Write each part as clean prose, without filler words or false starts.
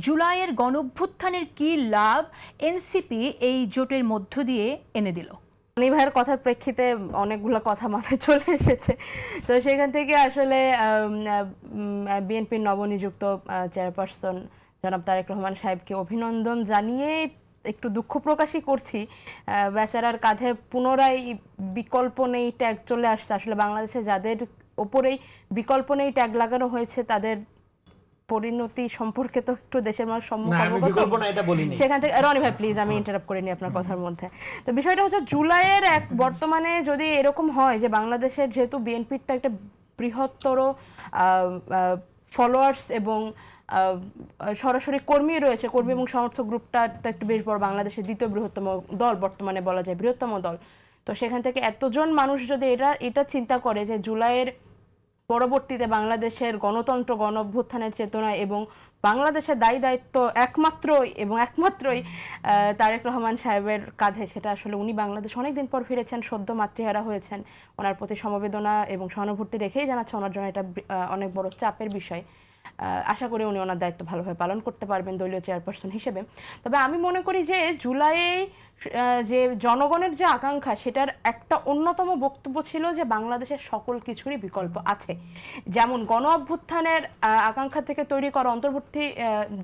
জুলাইয়ের গণঅভ্যুত্থানের কি লাভ এনসিপি এই জোটের মধ্য দিয়ে এনে দিল? অনি ভাইয়ের কথার প্রেক্ষিতে অনেকগুলো কথা মাথায় চলে এসেছে। তো সেখান থেকে আসলে বিএনপির নবনিযুক্ত চেয়ারপারসন জনাব তারেক রহমান সাহেবকে অভিনন্দন জানিয়ে একটু দুঃখ প্রকাশই করছি। বেচারার কাঁধে পুনরায় বিকল্প নেই ট্যাগ চলে আসছে। আসলে বাংলাদেশে যাদের ওপরেই বিকল্প নেই ট্যাগ লাগানো হয়েছে তাদের পরিণতি সম্পর্কে তো একটু দেশের মানুষ সেখান থেকে রনি ভাই প্লিজ আমি ইন্টারাপ্ট করে নিই আপনার কথার মধ্যে। তো বিষয়টা হচ্ছে জুলাইয়ের বর্তমানে যদি এরকম হয় যে বাংলাদেশের যেহেতু বিএনপিরটা একটা বৃহত্তর ফলোয়ার্স এবং সরাসরি কর্মী রয়েছে, কর্মী এবং সমর্থক গ্রুপটা একটু বেশ বড়, বাংলাদেশের দ্বিতীয় বৃহত্তম দল বর্তমানে বলা যায়, বৃহত্তম দল। তো সেখান থেকে এতজন মানুষ যদি এটা চিন্তা করে যে জুলাইয়ের পরবর্তীতে বাংলাদেশের গণতন্ত্র গণঅভ্যুত্থানের চেতনা এবং বাংলাদেশের দায়িত্ব একমাত্রই তারেক রহমান সাহেবের কাঁধে, সেটা আসলে উনি বাংলাদেশ অনেকদিন পর ফিরেছেন, সদ্য মাতৃহারা হয়েছেন, ওনার প্রতি সমবেদনা এবং সহানুভূতি রেখেই জানাচ্ছে ওনার জন্য এটা অনেক বড় চাপের বিষয়। আশা করি উনি ওনার দায়িত্ব ভালোভাবে পালন করতে পারবেন দলীয় চেয়ারপারসন হিসেবে। তবে আমি মনে করি যে জুলাইয়ে যে জনগণের যে আকাঙ্ক্ষা সেটার একটা অন্যতম বক্তব্য ছিল যে বাংলাদেশের সকল কিছুরই বিকল্প আছে। যেমন গণ অভ্যুত্থানের আকাঙ্ক্ষা থেকে তৈরি করা অন্তর্বর্তী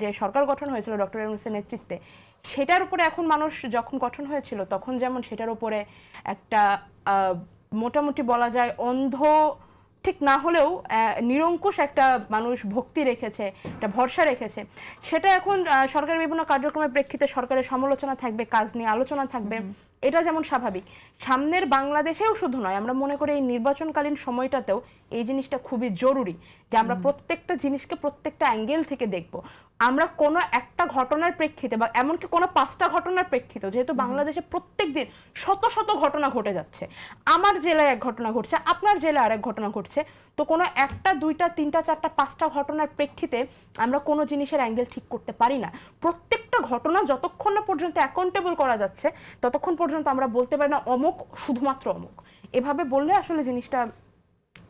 যে সরকার গঠন হয়েছিল ডক্টর ইউনূসের নেতৃত্বে, সেটার উপরে এখন মানুষ যখন গঠন হয়েছিল তখন যেমন সেটার উপরে একটা মোটামুটি বলা যায় অন্ধ ঠিক না হলেও নিরঙ্কুশ একটা মানুষ ভক্তি রেখেছে, একটা ভরসা রেখেছে, সেটা এখন সরকারের বিভিন্ন কার্যক্রমের প্রেক্ষিতে সরকারের সমালোচনা থাকবে, কাজ নিয়ে আলোচনা থাকবে, এটা যেমন স্বাভাবিক। সামনের বাংলাদেশেও শুধু নয়, আমরা মনে করি এই নির্বাচনকালীন সময়টাতেও এই জিনিসটা খুবই জরুরি যে আমরা প্রত্যেকটা জিনিসকে প্রত্যেকটা অ্যাঙ্গেল থেকে দেখব। আমরা কোনো একটা ঘটনার প্রেক্ষিতে বা এমনকি কোনো 5টা ঘটনার প্রেক্ষিতে, যেহেতু বাংলাদেশে প্রত্যেক দিন শত শত ঘটনা ঘটে যাচ্ছে, আমার জেলায় এক ঘটনা ঘটছে, আপনার জেলায় আরেক ঘটনা ঘটছে, তো কোনো একটা দুইটা তিনটা চারটা 5টা ঘটনার প্রেক্ষিতে আমরা কোনো জিনিসের অ্যাঙ্গেল ঠিক করতে পারি না। প্রত্যেকটা ঘটনা যতক্ষণ না পর্যন্ত অ্যাকাউন্টেবল করা যাচ্ছে ততক্ষণ পর্যন্ত আমরা বলতে পারি না অমুক শুধুমাত্র অমুক। এভাবে বললে আসলে জিনিসটা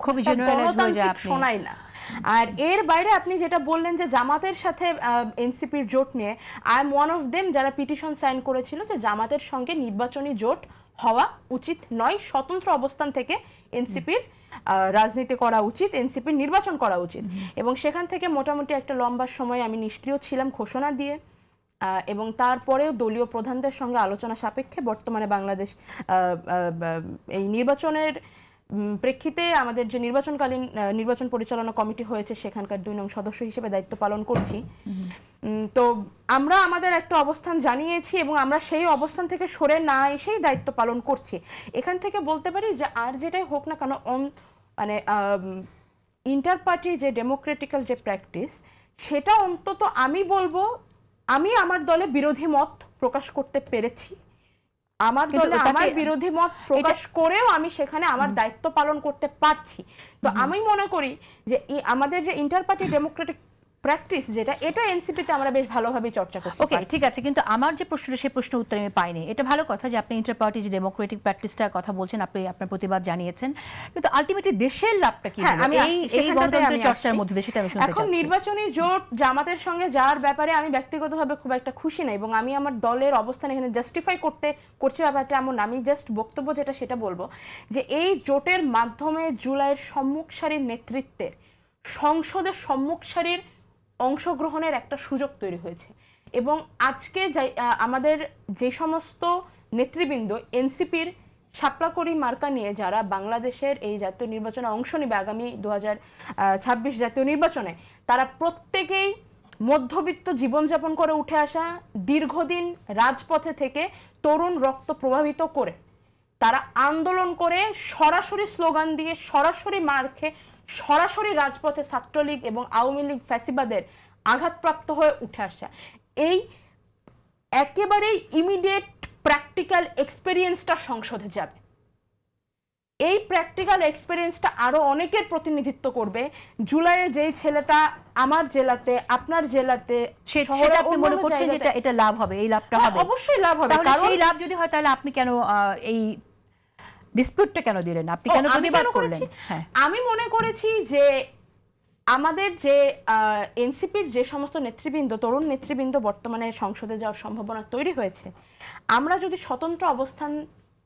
খুবই জেনারেলাইজ হয়ে যায়, শোনায় না। আর এর বাইরে আপনি যেটা বললেন যে জামাতের সাথে এনসিপির জোট নিয়ে, I am one of them যারা পিটিশন সাইন করেছিল যে জামাতের সঙ্গে নির্বাচনী জোট হওয়া উচিত নয়, স্বতন্ত্র অবস্থান থেকে এনসিপির রাজনীতি করা উচিত, এনসিপির নির্বাচন করা উচিত। এবং সেখান থেকে মোটামুটি একটা লম্বা সময় আমি নিষ্ক্রিয় ছিলাম ঘোষণা দিয়ে, এবং তারপরেও দলীয় প্রধানদের সঙ্গে আলোচনা সাপেক্ষে বর্তমানে বাংলাদেশ এই নির্বাচনের প্রেক্ষিতে আমাদের যে নির্বাচন পরিচালনা কমিটি হয়েছে সেখানকার 2 নং সদস্য হিসেবে দায়িত্ব পালন করছি। তো আমরা আমাদের একটা অবস্থান জানিয়েছি এবং আমরা সেই অবস্থান থেকে সরে না এসেই দায়িত্ব পালন করছি। এখান থেকে বলতে পারি যে আর যেটাই হোক না কেন মানে ইন্টার পার্টি যে ডেমোক্রেটিক্যাল যে প্র্যাকটিস, সেটা অন্তত আমি বলবো আমি আমার দলে বিরোধী মত প্রকাশ করতে পেরেছি, আমার দলে আমার বিরোধী মত প্রকাশ করেও আমি সেখানে আমার দায়িত্ব পালন করতে পারছি। তো আমি মনে করি যে আমাদের যে ইন্টার পার্টি ডেমোক্রেটিক প্র্যাকটিস যেটা, এটা এনসিপিতে আমরা বেশ ভালোভাবে চর্চা করতে পারছি। ওকে, ঠিক আছে, কিন্তু আমার যে প্রশ্নটা সেই প্রশ্ন উত্তর আমি পাইনি। এটা ভালো কথা যে আপনি ইন্টার পার্টি যে ডেমোক্রেটিক প্র্যাকটিসটার কথা বলছেন, আপনি আপনার প্রতিবাদ জানিয়েছেন, কিন্তু আলটিমেটলি দেশের লাভটা কি হবে এই গণতন্ত্রের চর্চার মধ্যে দিয়ে, সেটা আমি শুনতে চাচ্ছি। এখন নির্বাচনী জোট জামাতের সঙ্গে যার ব্যাপারে আমি ব্যক্তিগতভাবে খুব একটা খুশি না, এবং আমি আমার দলের অবস্থান এখানে জাস্টিফাই করছি ব্যাপারটা এমন, আমি জাস্ট বক্তব্য সেটা বলবো যে এই জোটের মাধ্যমে জুলাইয়ের সম্মুখ সারির নেতৃত্বের সংসদের সম্মুখ সারির অংশগ্রহণের একটা সুযোগ তৈরি হয়েছে। এবং আজকে আমাদের যে সমস্ত নেতৃবৃন্দ এনসিপির শাপলাকড়ি মার্কা নিয়ে যারা বাংলাদেশের এই জাতীয় নির্বাচনে অংশ নেবে আগামী 2026 জাতীয় নির্বাচনে, তারা প্রত্যেকেই মধ্যবিত্ত জীবনযাপন করে উঠে আসা, দীর্ঘদিন রাজপথে থেকে তরুণ রক্ত প্রভাবিত করে তারা আন্দোলন করে সরাসরি স্লোগান দিয়ে সরাসরি মার খেয়ে সরাসরি রাজপথে ছাত্রলীগ এবং আওয়ামী লীগ ফ্যাসিবাদের আঘাতপ্রাপ্ত হয়ে উঠে আসা, এই একেবারেই ইমিডিয়েট প্র্যাকটিক্যাল এক্সপেরিয়েন্সটা সংসদে যাবে। এই প্র্যাকটিক্যাল এক্সপেরিয়েন্সটা আরো অনেকের প্রতিনিধিত্ব করবে। জুলাইয়ে যেই ছেলেটা আমার জেলাতে, আপনার জেলাতে, সেটা আপনি মনে করছেন যে এটা লাভ হবে, এই লাভটা হবে? অবশ্যই লাভ হবে। কারণ সেই লাভ যদি হয় তাহলে আপনি কেন এই ডিসপিউটটা কেন দিলেন, আপনি কেন প্রতিবাদ করলেন? আমি মনে করেছি যে আমাদের যে এনসিপির যে সমস্ত নেতৃবৃন্দ, তরুণ নেতৃবৃন্দ বর্তমানে সংসদে যাওয়ার সম্ভাবনা তৈরি হয়েছে, আমরা যদি স্বতন্ত্র অবস্থান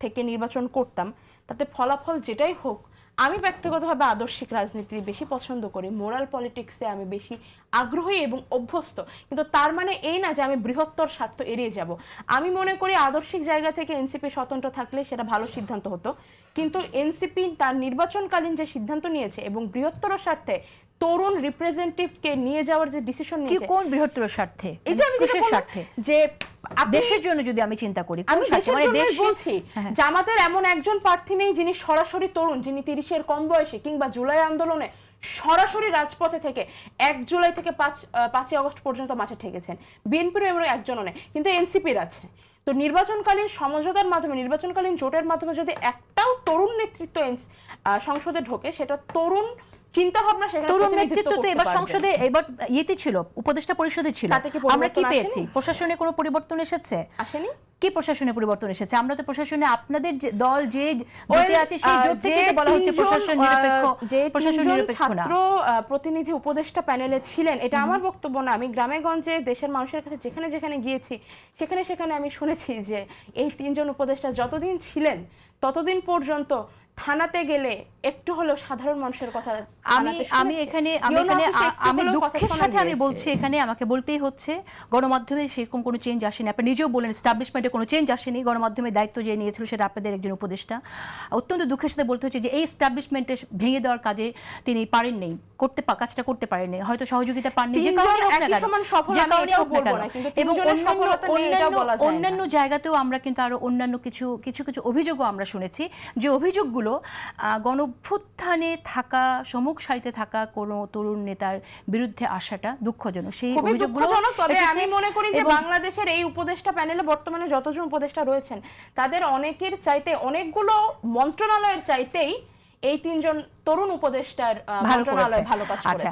থেকে নির্বাচন করতাম, তাতে ফলাফল যেটাই হোক, আমি ব্যক্তিগতভাবে আদর্শিক রাজনীতি বেশি পছন্দ করি, মোরাল পলিটিক্সে আমি বেশি আগ্রহী এবং অভ্যস্ত, কিন্তু তার মানে এই না যে আমি বৃহত্তর স্বার্থ এড়িয়ে যাব। আমি মনে করি আদর্শিক জায়গা থেকে এনসিপি স্বতন্ত্র থাকলে সেটা ভালো সিদ্ধান্ত হতো, কিন্তু এনসিপি তার নির্বাচনকালীন যে সিদ্ধান্ত নিয়েছে এবং বৃহত্তর স্বার্থে তরুণ রিপ্রেজেন্টেটিভকে নিয়ে যাওয়ার যে ডিসিশন নিয়েছে, কোন বৃহত্তর স্বার্থে, এই যে আমি যেটা বললাম, স্বার্থে যে দেশের জন্য যদি আমি চিন্তা করি, কোন আমি স্বার্থে? মানে দেশ বলছি, জামাতের এমন একজন প্রার্থী নেই যিনি সরাসরি তরুণ, যিনি 30-এর কম বয়সী, কিংবা জুলাই আন্দোলনে সরাসরি রাজপথে থেকে 1 জুলাই থেকে 5ই আগস্ট পর্যন্ত মাঠে ঠেকেছেন। বিএনপির এমন একজনও নেই, কিন্তু এনসিপির আছে। তো নির্বাচনকালীন সমঝোতার মাধ্যমে, নির্বাচনকালীন জোটের মাধ্যমে যদি একটাও তরুণ নেতৃত্ব সংসদে ঢোকে, সেটা তরুণ চিন্তা ভাবনা, সেখানে তরুণ নেতৃত্ব তো এবার সংসদে, এবার ইয়েতে ছিল, উপদেষ্টা পরিষদে ছিল, আমরা কি পেয়েছি? প্রশাসনে কোনো পরিবর্তন এসেছে? আসেনি। কি প্রশাসনে পরিবর্তন এসেছে? আমরা তো প্রশাসনে আপনাদের যে দল যে জোটে আছে সেই জোট থেকে তো বলা হচ্ছে প্রশাসন নিরপেক্ষ, প্রশাসন নিরপেক্ষ না। ছাত্র প্রতিনিধি উপদেষ্টা প্যানেলে ছিলেন, এটা আমার বক্তব্য না। আমি গ্রামে গঞ্জে দেশের মানুষের কাছে যেখানে যেখানে গিয়েছি, সেখানে আমি শুনেছি যে এই 3 জন উপদেষ্টা যতদিন ছিলেন ততদিন পর্যন্ত থানাতে গেলে একটু হলেও সাধারণ মানুষের কথা আমি এখানে দুঃখের সাথে আমি বলছি, এখানে আমাকে বলতেই হচ্ছে, গণমাধ্যমে সেরকম কোনো চেঞ্জ আসেনি। আপনি নিজেও বলেন এস্টাবলিশমেন্টে কোনো চেঞ্জ আসেনি, গণমাধ্যমের দায়িত্ব যে নিয়েছিল সেটা আপনাদের একজন উপদেষ্টা। অত্যন্ত দুঃখের সাথে বলতে হচ্ছে যে এই এস্টাবলিশমেন্টে ভেঙে দেওয়ার কাজে তিনি পারেননি, কাজটা করতে পারেননি, হয়তো সহযোগিতা পাননি, যে কারণে হোক না কেন, এবং অন্যান্য জায়গাতেও আমরা কিন্তু আরো অন্যান্য কিছু অভিযোগও আমরা শুনেছি, যে অভিযোগগুলো গণঅভ্যুত্থানে থাকা, সম্মুখ সারিতে থাকা কোনো তরুণ নেতার বিরুদ্ধে আসাটা দুঃখজনক। সেই অভিযোগগুলো আমি মনে করি যে বাংলাদেশের এই উপদেষ্টা প্যানেলে বর্তমানে যতজন উপদেষ্টা রয়েছেন, তাদের অনেকের চাইতে, অনেকগুলো মন্ত্রণালয়ের চাইতেই এই 3 জন তরুণ উপদেষ্টার মন্ত্রণালয় ভালো কাজ করেছে।